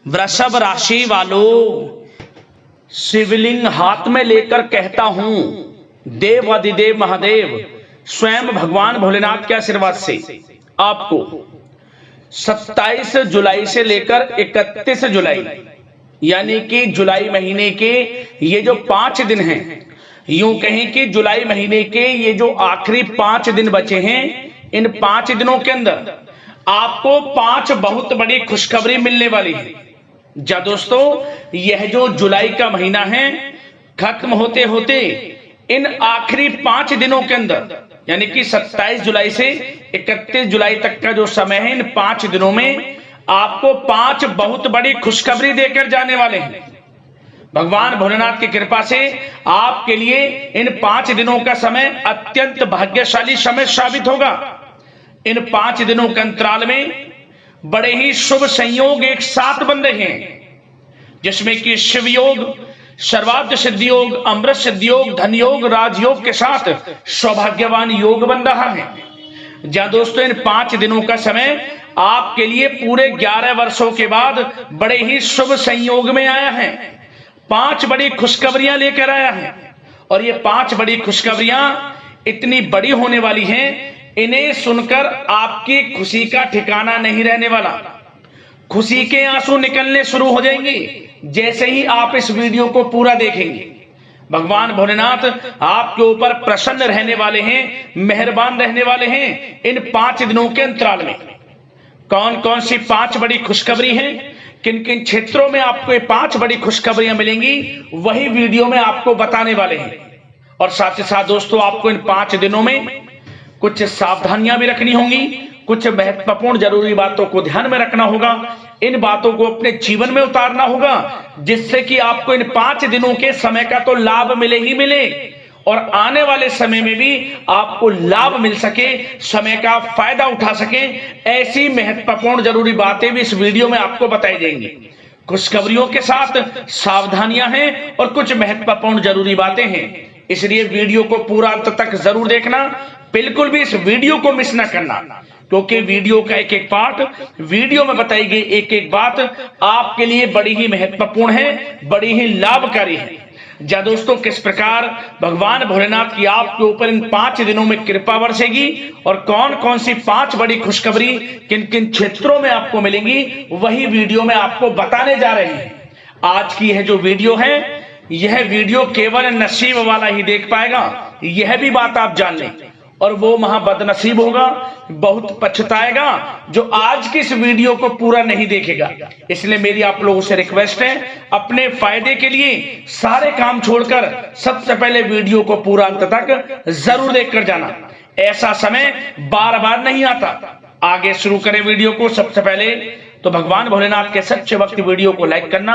वृषभ राशि वालों, शिवलिंग हाथ में लेकर कहता हूं, देव अधिदेव महादेव स्वयं भगवान भोलेनाथ के आशीर्वाद से आपको 27 जुलाई से लेकर 31 जुलाई यानी कि जुलाई महीने के ये जो 5 दिन हैं, यूं कहें कि जुलाई महीने के ये जो आखिरी 5 दिन बचे हैं, इन 5 दिनों के अंदर आपको 5 बहुत बड़ी खुशखबरी मिलने वाली है। जा दोस्तों, यह जो जुलाई का महीना है खत्म होते होते इन आखिरी 5 दिनों के अंदर यानी कि 27 जुलाई से 31 जुलाई तक का जो समय है, इन 5 दिनों में आपको 5 बहुत बड़ी खुशखबरी देकर जाने वाले हैं। भगवान भोलेनाथ की कृपा से आपके लिए इन 5 दिनों का समय अत्यंत भाग्यशाली समय साबित होगा। इन 5 दिनों के अंतराल में बड़े ही शुभ संयोग एक साथ बन रहे हैं, जिसमें कि शिव योग, सर्वार्थ सिद्धि योग, अमृत सिद्धि योग, धन योग, राजयोग के साथ सौभाग्यवान योग बन रहा है। जहां दोस्तों इन 5 दिनों का समय आपके लिए पूरे 11 वर्षों के बाद बड़े ही शुभ संयोग में आया है। 5 बड़ी खुशखबरियां लेकर आया है और ये 5 बड़ी खुशखबरियां इतनी बड़ी होने वाली हैं, इन्हें सुनकर आपकी खुशी का ठिकाना नहीं रहने वाला। खुशी के आंसू निकलने शुरू हो जाएंगे जैसे ही आप इस वीडियो को पूरा देखेंगे। भगवान भोलेनाथ आपके ऊपर प्रसन्न रहने वाले हैं, मेहरबान रहने वाले हैं। इन 5 दिनों के अंतराल में कौन कौन सी 5 बड़ी खुशखबरी हैं, किन किन क्षेत्रों में आपको ये 5 बड़ी खुशखबरियां मिलेंगी, वही वीडियो में आपको बताने वाले हैं। और साथ ही साथ दोस्तों, आपको इन 5 दिनों में कुछ सावधानियां भी रखनी होंगी, कुछ महत्वपूर्ण जरूरी बातों को ध्यान में रखना होगा। इन बातों को अपने जीवन में उतारना होगा, जिससे कि आपको इन 5 दिनों के समय का तो लाभ मिले ही मिले और आने वाले समय में भी आपको लाभ मिल सके, समय का फायदा उठा सके। ऐसी महत्वपूर्ण जरूरी बातें भी इस वीडियो में आपको बताई जाएंगी। खुशखबरियों के साथ सावधानियां हैं और कुछ महत्वपूर्ण जरूरी बातें हैं, इसलिए वीडियो को पूरा अंत तक जरूर देखना। बिल्कुल भी इस वीडियो को मिस ना करना, क्योंकि वीडियो का एक एक पार्ट, वीडियो में बताई गई एक एक बात आपके लिए बड़ी ही महत्वपूर्ण है, बड़ी ही लाभकारी है। जा दोस्तों, किस प्रकार भगवान भोलेनाथ की आपके ऊपर इन 5 दिनों में कृपा बरसेगी और कौन कौन सी 5 बड़ी खुशखबरी किन किन क्षेत्रों में आपको मिलेंगी, वही वीडियो में आपको बताने जा रहे हैं। आज की यह जो वीडियो है, यह वीडियो केवल नसीब वाला ही देख पाएगा, यह भी बात आप जान लें। और वो महाबदनसीब होगा, बहुत पछताएगा जो आज की इस वीडियो को पूरा नहीं देखेगा। इसलिए मेरी आप लोगों से रिक्वेस्ट है, अपने फायदे के लिए सारे काम छोड़कर सबसे पहले वीडियो को पूरा अंत तक जरूर देखकर जाना। ऐसा समय बार बार नहीं आता। आगे शुरू करें वीडियो को। सबसे पहले तो भगवान भोलेनाथ के सच्चे भक्त वीडियो को लाइक करना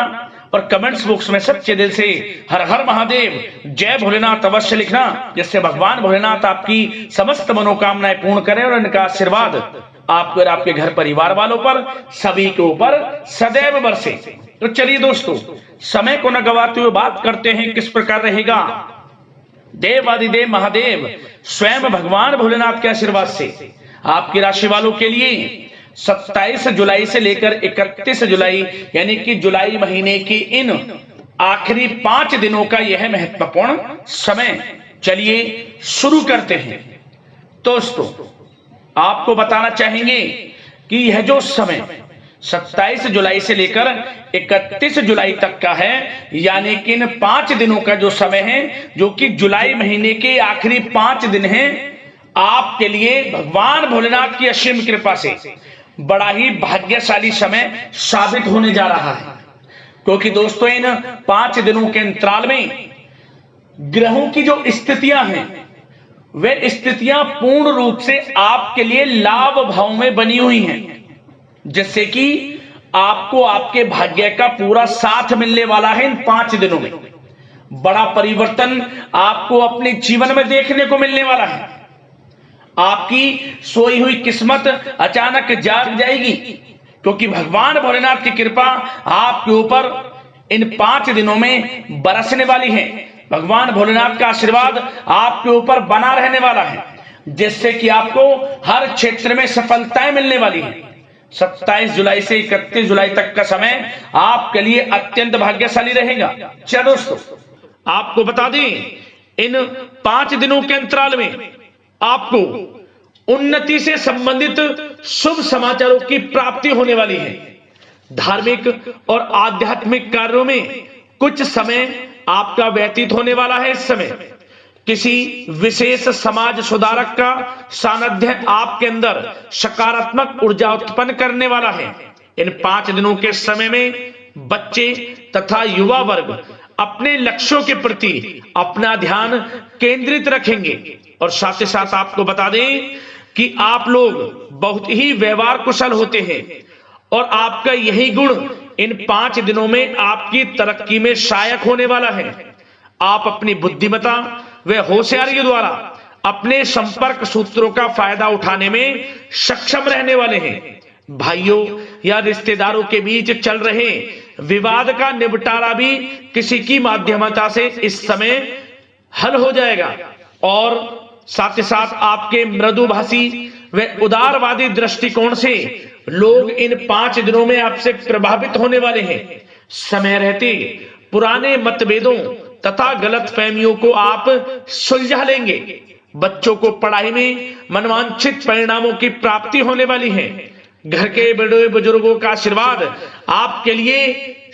और कमेंट्स बॉक्स में सच्चे दिल से हर हर महादेव, जय भोलेनाथ अवश्य लिखना, जिससे भगवान भोलेनाथ आपकी समस्त मनोकामनाएं पूर्ण करें और इनका आशीर्वाद आपको और आपके घर परिवार वालों पर, सभी के ऊपर सदैव बरसे। तो चलिए दोस्तों, समय को न गवाते हुए बात करते हैं किस प्रकार रहेगा देवाधिदेव महादेव स्वयं भगवान भोलेनाथ के आशीर्वाद से आपकी राशि वालों के लिए 27 जुलाई से लेकर 31 जुलाई यानी कि जुलाई महीने की इन आखिरी 5 दिनों का यह महत्वपूर्ण समय। चलिए शुरू करते हैं। दोस्तों, आपको बताना चाहेंगे कि यह जो समय 27 जुलाई से लेकर 31 जुलाई तक का है, यानी कि इन 5 दिनों का जो समय है, जो कि जुलाई महीने के आखिरी 5 दिन हैं, आपके लिए भगवान भोलेनाथ की असीम कृपा से बड़ा ही भाग्यशाली समय साबित होने जा रहा है। क्योंकि दोस्तों, इन 5 दिनों के अंतराल में ग्रहों की जो स्थितियां हैं, वे स्थितियां पूर्ण रूप से आपके लिए लाभ भाव में बनी हुई हैं, जिससे कि आपको आपके भाग्य का पूरा साथ मिलने वाला है। इन 5 दिनों में बड़ा परिवर्तन आपको अपने जीवन में देखने को मिलने वाला है। आपकी सोई हुई किस्मत अचानक जाग जाएगी, क्योंकि भगवान भोलेनाथ की कृपा आपके ऊपर इन 5 दिनों में बरसने वाली है। भगवान भोलेनाथ का आशीर्वाद आपके ऊपर बना रहने वाला है, जिससे कि आपको हर क्षेत्र में सफलताएं मिलने वाली है। 27 जुलाई से 31 जुलाई तक का समय आपके लिए अत्यंत भाग्यशाली रहेगा। चलो दोस्तों, आपको बता दें, इन 5 दिनों के अंतराल में आपको उन्नति से संबंधित शुभ समाचारों की प्राप्ति होने वाली है। धार्मिक और आध्यात्मिक कार्यों में कुछ समय आपका व्यतीत होने वाला है। इस समय किसी विशेष समाज सुधारक का सानिध्य आपके अंदर सकारात्मक ऊर्जा उत्पन्न करने वाला है। इन 5 दिनों के समय में बच्चे तथा युवा वर्ग अपने लक्ष्यों के प्रति अपना ध्यान केंद्रित रखेंगे। और साथ ही साथ आपको बता दें कि आप लोग बहुत ही व्यवहार कुशल होते हैं और आपका यही गुण इन 5 दिनों में आपकी तरक्की में सहायक होने वाला है। आप अपनी बुद्धिमत्ता व होशियारी द्वारा अपने संपर्क सूत्रों का फायदा उठाने में सक्षम रहने वाले हैं। भाइयों या रिश्तेदारों के बीच चल रहे विवाद का निपटारा भी किसी की माध्यमता से इस समय हल हो जाएगा। और साथ ही साथ आपके मृदुभाषी व उदारवादी दृष्टिकोण से लोग इन 5 दिनों में आपसे प्रभावित होने वाले हैं। समय रहते पुराने मतभेदों तथा गलतफहमियों को आप सुलझा लेंगे। बच्चों को पढ़ाई में मनवांछित परिणामों की प्राप्ति होने वाली है। घर के बड़े बुजुर्गों का आशीर्वाद आपके लिए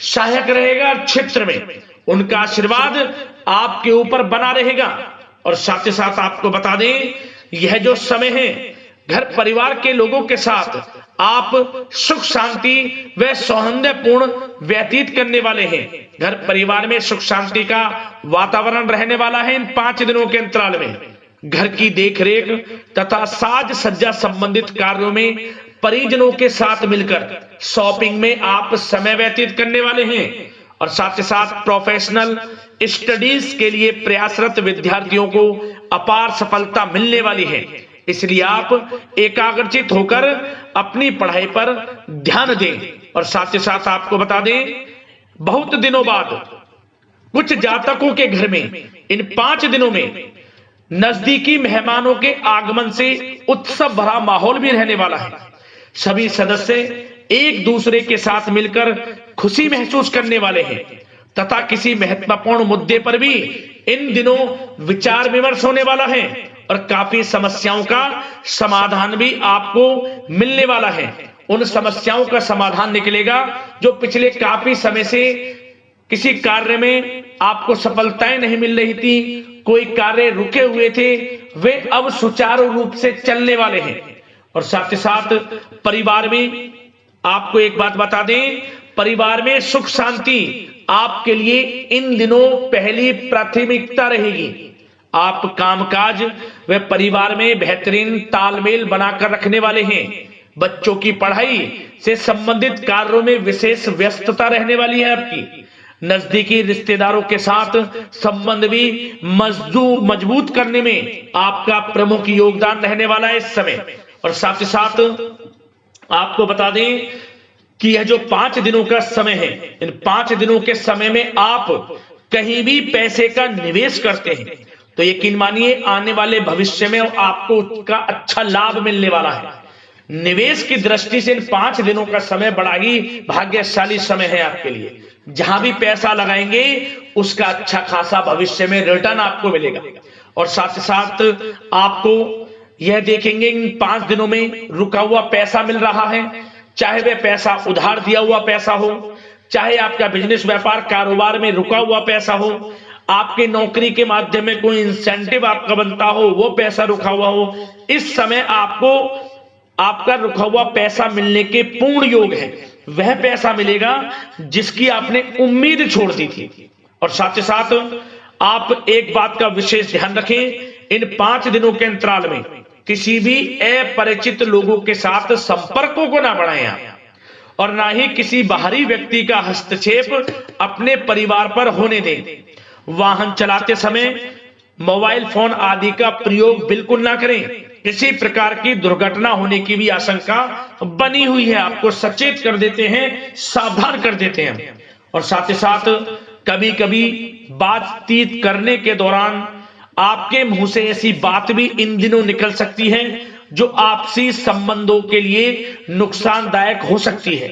सहायक रहेगा। क्षेत्र में उनका आशीर्वाद आपके ऊपर बना रहेगा। और साथ ही साथ आपको बता दें, यह जो समय है घर परिवार के लोगों के साथ आप सुख शांति व सौहार्दपूर्ण व्यतीत करने वाले हैं। घर परिवार में सुख शांति का वातावरण रहने वाला है। इन 5 दिनों के अंतराल में घर की देखरेख तथा साज सज्जा संबंधित कार्यों में परिजनों के साथ मिलकर शॉपिंग में आप समय व्यतीत करने वाले हैं। और साथ ही साथ प्रोफेशनल स्टडीज के लिए प्रयासरत विद्यार्थियों को अपार सफलता मिलने वाली है। इसलिए आप एकाग्रचित होकर अपनी पढ़ाई पर ध्यान दें। और साथ ही साथ आपको बता दें, बहुत दिनों बाद कुछ जातकों के घर में इन 5 दिनों में नजदीकी मेहमानों के आगमन से उत्सव भरा माहौल भी रहने वाला है। सभी सदस्य एक दूसरे के साथ मिलकर खुशी महसूस करने वाले हैं तथा किसी महत्वपूर्ण मुद्दे पर भी इन दिनों विचार विमर्श होने वाला है और काफी समस्याओं का समाधान भी आपको मिलने वाला है। उन समस्याओं का समाधान निकलेगा जो पिछले काफी समय से किसी कार्य में आपको सफलताएं नहीं मिल रही थी, कोई कार्य रुके हुए थे, वे अब सुचारू रूप से चलने वाले हैं। और साथ ही साथ परिवार में आपको एक बात बता दें, परिवार में सुख शांति आपके लिए इन दिनों पहली प्राथमिकता रहेगी। आप कामकाज व परिवार में बेहतरीन तालमेल बनाकर रखने वाले हैं। बच्चों की पढ़ाई से संबंधित कार्यों में विशेष व्यस्तता रहने वाली है आपकी। नजदीकी रिश्तेदारों के साथ संबंध भी मजबूत करने में आपका प्रमुख योगदान रहने वाला है इस समय। और साथ ही साथ आपको बता दें कि यह जो 5 दिनों का समय है, इन 5 दिनों के समय में आप कहीं भी पैसे का निवेश करते हैं तो यकीन मानिए आने वाले भविष्य में आपको उसका अच्छा लाभ मिलने वाला है। निवेश की दृष्टि से इन 5 दिनों का समय बड़ा ही भाग्यशाली समय है आपके लिए। जहां भी पैसा लगाएंगे उसका अच्छा खासा भविष्य में रिटर्न आपको मिलेगा। और साथ ही साथ आपको यह देखेंगे इन 5 दिनों में रुका हुआ पैसा मिल रहा है, चाहे वह पैसा उधार दिया हुआ पैसा हो, चाहे आपका बिजनेस व्यापार कारोबार में रुका हुआ पैसा हो, आपके नौकरी के माध्यम में कोई इंसेंटिव आपका बनता हो, वो पैसा रुका हुआ हो। इस समय आपको आपका रुका हुआ पैसा मिलने के पूर्ण योग है। वह पैसा मिलेगा जिसकी आपने उम्मीद छोड़ दी थी। और साथ ही साथ आप एक बात का विशेष ध्यान रखें, इन 5 दिनों के अंतराल में किसी भी अपरिचित लोगों के साथ संपर्कों को ना बढ़ाएं आप और ना ही किसी बाहरी व्यक्ति का हस्तक्षेप अपने परिवार पर होने दें। वाहन चलाते समय मोबाइल फोन आदि का प्रयोग बिल्कुल ना करें। किसी प्रकार की दुर्घटना होने की भी आशंका बनी हुई है। आपको सचेत कर देते हैं, सावधान कर देते हैं। और साथ ही साथ कभी कभी बातचीत करने के दौरान आपके मुंह से ऐसी बात भी इन दिनों निकल सकती है जो आपसी संबंधों के लिए नुकसानदायक हो सकती है।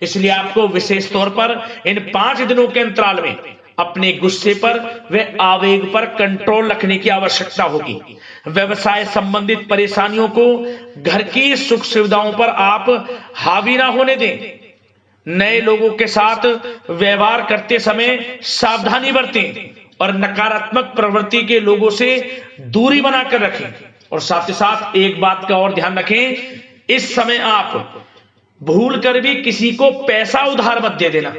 इसलिए आपको विशेष तौर पर इन 5 दिनों के अंतराल में अपने गुस्से पर व आवेग पर कंट्रोल रखने की आवश्यकता होगी। व्यवसाय संबंधित परेशानियों को घर की सुख सुविधाओं पर आप हावी ना होने दें। नए लोगों के साथ व्यवहार करते समय सावधानी बरतें और नकारात्मक प्रवृत्ति के लोगों से दूरी बनाकर रखें। और साथ ही साथ एक बात का और ध्यान रखें, इस समय आप भूल कर भी किसी को पैसा उधार मत दे देना।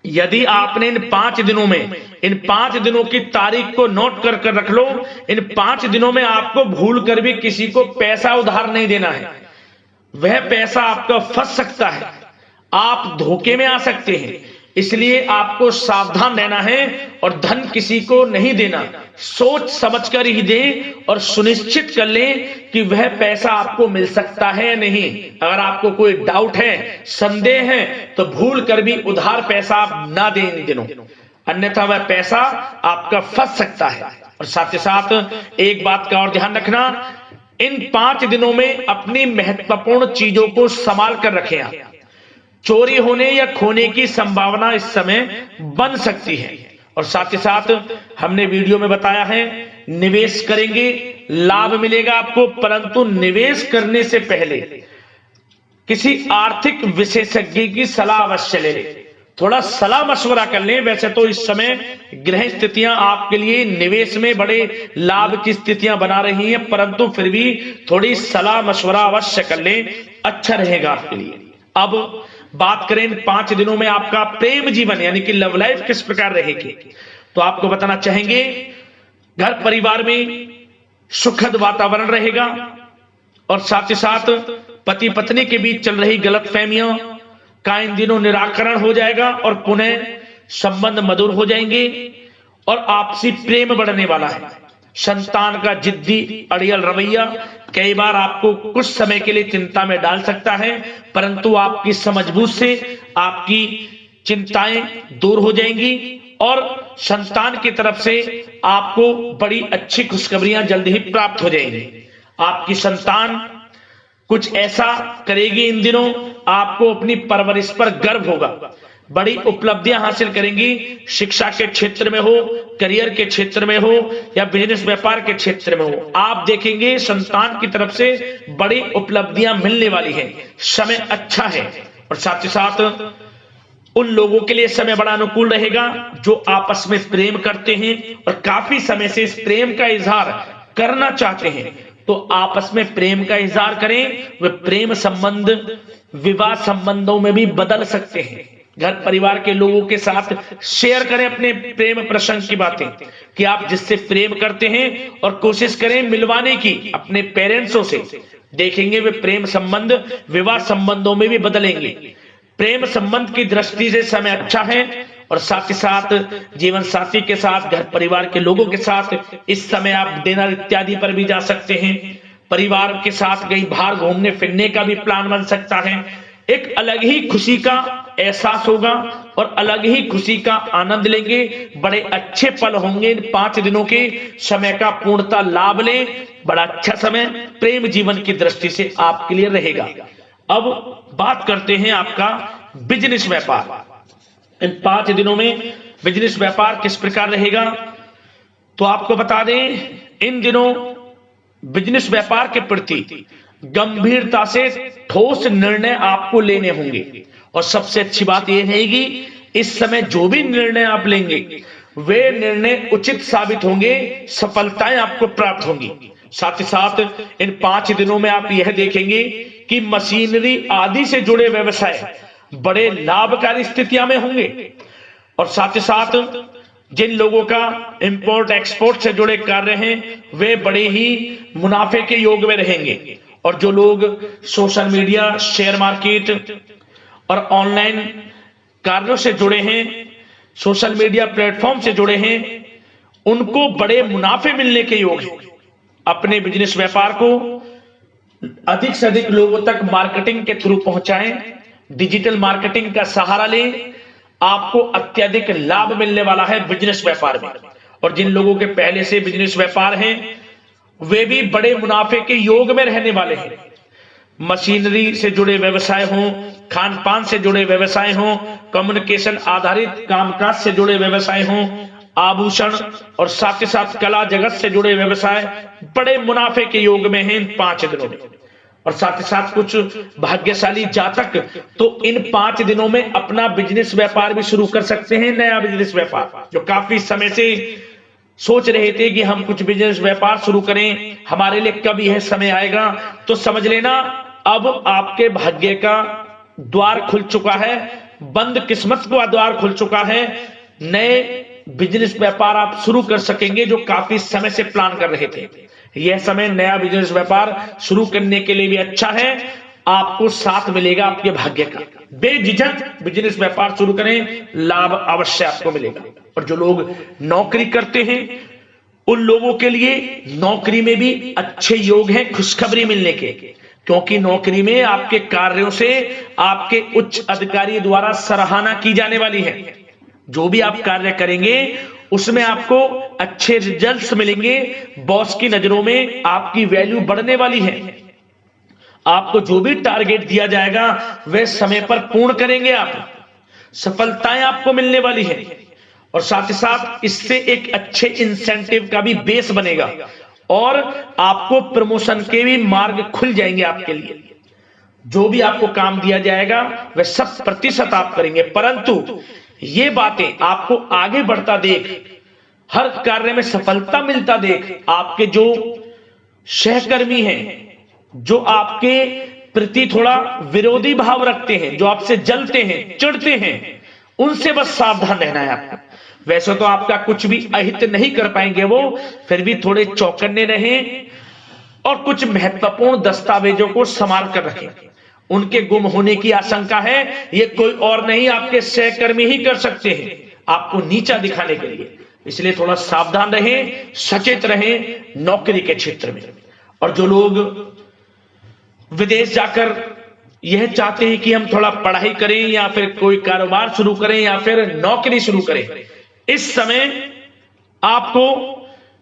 यदि आपने इन 5 दिनों में, इन 5 दिनों की तारीख को नोट कर रख लो, इन 5 दिनों में आपको भूल कर भी किसी को पैसा उधार नहीं देना है। वह पैसा आपका फंस सकता है, आप धोखे में आ सकते हैं। इसलिए आपको सावधान रहना है और धन किसी को नहीं देना। सोच समझकर ही दें और सुनिश्चित कर लें कि वह पैसा आपको मिल सकता है या नहीं। अगर आपको कोई डाउट है, संदेह है, तो भूल कर भी उधार पैसा आप ना दें इन दिनों, अन्यथा वह पैसा आपका फंस सकता है। और साथ ही साथ एक बात का और ध्यान रखना, इन 5 दिनों में अपनी महत्वपूर्ण चीजों को संभाल कर रखें। आप चोरी होने या खोने की संभावना इस समय बन सकती है। और साथ ही साथ हमने वीडियो में बताया है, निवेश करेंगे लाभ मिलेगा आपको, परंतु निवेश करने से पहले किसी आर्थिक विशेषज्ञ की सलाह अवश्य ले लें। थोड़ा सलाह मशवरा कर लें। वैसे तो इस समय ग्रह स्थितियां आपके लिए निवेश में बड़े लाभ की स्थितियां बना रही हैं, परंतु फिर भी थोड़ी सलाह मशवरा अवश्य कर लें, अच्छा रहेगा आपके लिए। अब बात करें इन 5 दिनों में आपका प्रेम जीवन यानी कि लव लाइफ किस प्रकार रहेगी, तो आपको बताना चाहेंगे, घर परिवार में सुखद वातावरण रहेगा और साथ ही साथ पति पत्नी के बीच चल रही गलतफहमियों का इन दिनों निराकरण हो जाएगा और पुनः संबंध मधुर हो जाएंगे और आपसी प्रेम बढ़ने वाला है। संतान का जिद्दी अड़ियल रवैया कई बार आपको कुछ समय के लिए चिंता में डाल सकता है, परंतु आपकी समझबूझ से आपकी चिंताएं दूर हो जाएंगी और संतान की तरफ से आपको बड़ी अच्छी खुशखबरियां जल्द ही प्राप्त हो जाएंगी। आपकी संतान कुछ ऐसा करेगी इन दिनों, आपको अपनी परवरिश पर गर्व होगा। बड़ी उपलब्धियां हासिल करेंगी, शिक्षा के क्षेत्र में हो, करियर के क्षेत्र में हो या बिजनेस व्यापार के क्षेत्र में हो। आप देखेंगे संतान की तरफ से बड़ी उपलब्धियां मिलने वाली हैं। समय अच्छा है और साथ ही साथ उन लोगों के लिए समय बड़ा अनुकूल रहेगा जो आपस में प्रेम करते हैं और काफी समय से इस प्रेम का इजहार करना चाहते हैं, तो आपस में प्रेम का इजहार करें। वे प्रेम संबंध विवाह संबंधों में भी बदल सकते हैं। घर परिवार के लोगों के साथ शेयर करें अपने प्रेम प्रसंग की बातें कि आप जिससे प्रेम करते हैं और कोशिश करें मिलवाने की अपने पेरेंट्सों से। देखेंगे वे प्रेम संबंध विवाह संबंधों में भी बदलेंगे। प्रेम संबंध की दृष्टि से समय अच्छा है और साथ ही साथ जीवन साथी के साथ, घर परिवार के लोगों के साथ इस समय आप डिनर इत्यादि पर भी जा सकते हैं। परिवार के साथ कहीं बाहर घूमने फिरने का भी प्लान बन सकता है। एक अलग ही खुशी का एहसास होगा और अलग ही खुशी का आनंद लेंगे। बड़े अच्छे पल होंगे। इन 5 दिनों के समय का पूर्णतः लाभ लें। बड़ा अच्छा समय प्रेम जीवन की दृष्टि से आपके लिए रहेगा। अब बात करते हैं आपका बिजनेस व्यापार। इन 5 दिनों में बिजनेस व्यापार किस प्रकार रहेगा, तो आपको बता दें, इन दिनों बिजनेस व्यापार के प्रति गंभीरता से ठोस निर्णय आपको लेने होंगे। और सबसे अच्छी बात यह रहेगी, इस समय जो भी निर्णय आप लेंगे वे निर्णय उचित साबित होंगे, सफलताएं आपको प्राप्त होंगी। साथ ही साथ इन 5 दिनों में आप यह देखेंगे कि मशीनरी आदि से जुड़े व्यवसाय बड़े लाभकारी स्थितियां में होंगे। और साथ ही साथ जिन लोगों का इंपोर्ट एक्सपोर्ट से जुड़े कार्य हैं वे बड़े ही मुनाफे के योग में रहेंगे। और जो लोग सोशल मीडिया, शेयर मार्केट और ऑनलाइन कार्यों से जुड़े हैं, सोशल मीडिया प्लेटफॉर्म से जुड़े हैं, उनको बड़े मुनाफे मिलने के योग हैं। अपने बिजनेस व्यापार को अधिक से अधिक लोगों तक मार्केटिंग के थ्रू पहुंचाएं, डिजिटल मार्केटिंग का सहारा लें। आपको अत्यधिक लाभ मिलने वाला है बिजनेस व्यापार में। और जिन लोगों के पहले से बिजनेस व्यापार हैं वे भी बड़े मुनाफे के योग में रहने वाले हैं। मशीनरी से जुड़े व्यवसाय हों, खान पान से जुड़े व्यवसाय हों, कम्युनिकेशन आधारित कामकाज से जुड़े व्यवसाय हों, आभूषण और साथ ही साथ कला जगत से जुड़े व्यवसाय बड़े मुनाफे के योग में हैं इन 5 दिनों में। और साथ ही साथ कुछ भाग्यशाली जातक तो इन 5 दिनों में अपना बिजनेस व्यापार भी शुरू कर सकते हैं, नया बिजनेस व्यापार। जो काफी समय से सोच रहे थे कि हम कुछ बिजनेस व्यापार शुरू करें, हमारे लिए कब यह समय आएगा, तो समझ लेना अब आपके भाग्य का द्वार खुल चुका है, बंद किस्मत का द्वार खुल चुका है। नए बिजनेस व्यापार आप शुरू कर सकेंगे जो काफी समय से प्लान कर रहे थे। यह समय नया बिजनेस व्यापार शुरू करने के लिए भी अच्छा है, आपको साथ मिलेगा आपके भाग्य का। बेझिझक बिजनेस व्यापार शुरू करें, लाभ अवश्य आपको मिलेगा। और जो लोग नौकरी करते हैं उन लोगों के लिए नौकरी में भी अच्छे योग हैं खुशखबरी मिलने के, क्योंकि नौकरी में आपके कार्यों से आपके उच्च अधिकारी द्वारा सराहना की जाने वाली है। जो भी आप कार्य करेंगे उसमें आपको अच्छे रिजल्ट्स मिलेंगे, बॉस की नजरों में आपकी वैल्यू बढ़ने वाली है। आपको जो भी टारगेट दिया जाएगा वह समय पर पूर्ण करेंगे आप, सफलताएं आपको मिलने वाली है। और साथ ही साथ इससे एक अच्छे इंसेंटिव का भी बेस बनेगा और आपको प्रमोशन के भी मार्ग खुल जाएंगे आपके लिए। जो भी आपको काम दिया जाएगा वह 100% आप करेंगे, परंतु ये बातें आपको आगे बढ़ता देख, हर कार्य में सफलता मिलता देख, आपके जो सहकर्मी हैं, जो आपके प्रति थोड़ा विरोधी भाव रखते हैं, जो आपसे जलते हैं, चिढ़ते हैं, उनसे बस सावधान रहना है आपको। वैसे तो आपका कुछ भी अहित नहीं कर पाएंगे वो, फिर भी थोड़े चौकन्ने रहें और कुछ महत्वपूर्ण दस्तावेजों को संभाल कर रखें। उनके गुम होने की आशंका है, ये कोई और नहीं आपके सहकर्मी ही कर सकते हैं आपको नीचा दिखाने के लिए। इसलिए थोड़ा सावधान रहें, सचेत रहें नौकरी के क्षेत्र में। और जो लोग विदेश जाकर यह चाहते हैं कि हम थोड़ा पढ़ाई करें या फिर कोई कारोबार शुरू करें या फिर नौकरी शुरू करें, इस समय आपको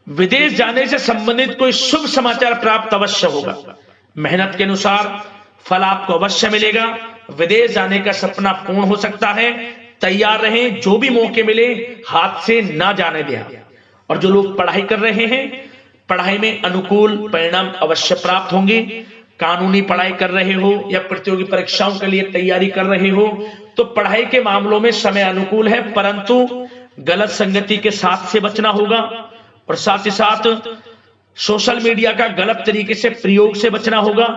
विदेश जाने से संबंधित कोई शुभ समाचार प्राप्त अवश्य होगा। मेहनत के अनुसार फल आपको अवश्य मिलेगा। विदेश जाने का सपना पूर्ण हो सकता है, तैयार रहें, जो भी मौके मिले हाथ से ना जाने दें। और जो लोग पढ़ाई कर रहे हैं, पढ़ाई में अनुकूल परिणाम अवश्य प्राप्त होंगे। कानूनी पढ़ाई कर रहे हो या प्रतियोगी परीक्षाओं के लिए तैयारी कर रहे हो तो पढ़ाई के मामलों में समय अनुकूल है, परंतु गलत संगति के साथ से बचना होगा। और साथ ही साथ सोशल मीडिया का गलत तरीके से प्रयोग से बचना होगा।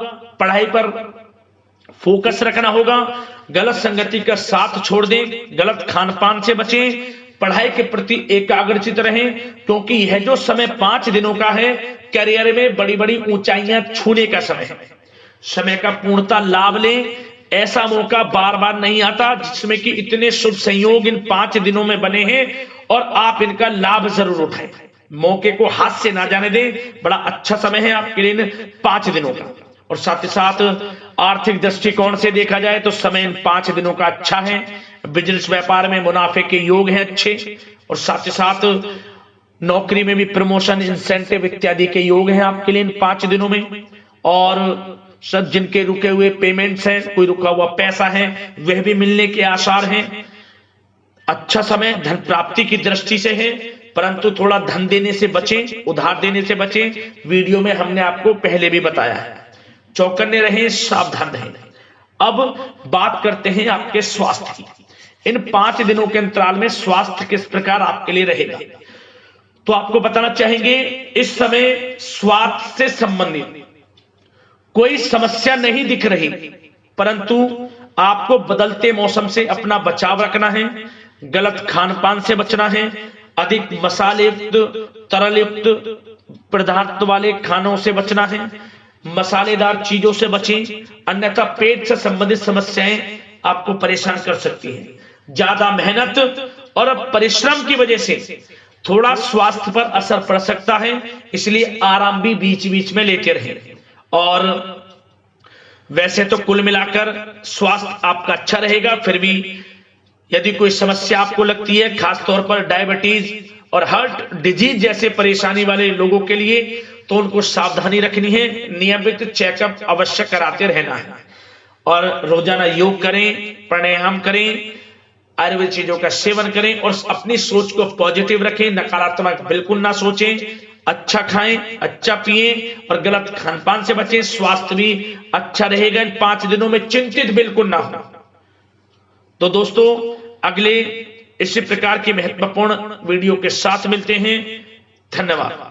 पढ़ाई पर फोकस रखना होगा, गलत संगति का साथ छोड़ दें, गलत खान पान से बचें, पढ़ाई के प्रति एकाग्रचित रहें, क्योंकि यह जो समय 5 दिनों का है करियर में बड़ी बड़ी ऊंचाइयां छूने का समय है। समय का पूर्णता लाभ लें, ऐसा मौका बार बार नहीं आता जिसमें कि इतने शुभ संयोग इन 5 दिनों में बने हैं और आप इनका लाभ जरूर उठाएं। मौके को हाथ से ना जाने दें, बड़ा अच्छा समय है आपके लिए इन 5 दिनों का। और साथ ही साथ आर्थिक दृष्टिकोण से देखा जाए तो समय इन 5 दिनों का अच्छा है। बिजनेस व्यापार में मुनाफे के योग हैं अच्छे, और साथ ही साथ नौकरी में भी प्रमोशन, इंसेंटिव इत्यादि के योग हैं आपके लिए इन 5 दिनों में। और सब जिनके रुके हुए पेमेंट्स हैं, कोई रुका हुआ पैसा है, वह भी मिलने के आसार हैं। अच्छा समय धन प्राप्ति की दृष्टि से है, परंतु थोड़ा धन देने से बचें, उधार देने से बचें। वीडियो में हमने आपको पहले भी बताया है। चौकन्ने रहें, सावधान रहें। अब बात करते हैं आपके स्वास्थ्य की। इन 5 दिनों के अंतराल में स्वास्थ्य किस प्रकार आपके लिए रहेगा, तो आपको बताना चाहेंगे इस समय स्वास्थ्य से संबंधित कोई समस्या नहीं दिख रही, परंतु आपको बदलते मौसम से अपना बचाव रखना है, गलत खान पान से बचना है, अधिक मसाले युक्त, तरल युक्त पदार्थ वाले खानों से बचना है, मसालेदार चीजों से बचें, अन्यथा पेट से संबंधित समस्याएं आपको परेशान कर सकती हैं। ज्यादा मेहनत और परिश्रम की वजह से थोड़ा स्वास्थ्य पर असर पड़ सकता है, इसलिए आराम भी बीच बीच में लेते रहें। और वैसे तो कुल मिलाकर स्वास्थ्य आपका अच्छा रहेगा, फिर भी यदि कोई समस्या आपको लगती है, खासतौर पर डायबिटीज और हार्ट डिजीज जैसे परेशानी वाले लोगों के लिए, तो उनको सावधानी रखनी है, नियमित चेकअप अवश्य कराते रहना है और रोजाना योग करें, प्राणायाम करें, आयुर्वेद चीजों का सेवन करें और अपनी सोच को पॉजिटिव रखें, नकारात्मक बिल्कुल ना सोचें, अच्छा खाएं, अच्छा पिएं और गलत खानपान से बचें। स्वास्थ्य भी अच्छा रहेगा। इन 5 दिनों में चिंतित बिल्कुल ना हो। तो दोस्तों अगले इसी प्रकार की महत्वपूर्ण वीडियो के साथ मिलते हैं। धन्यवाद।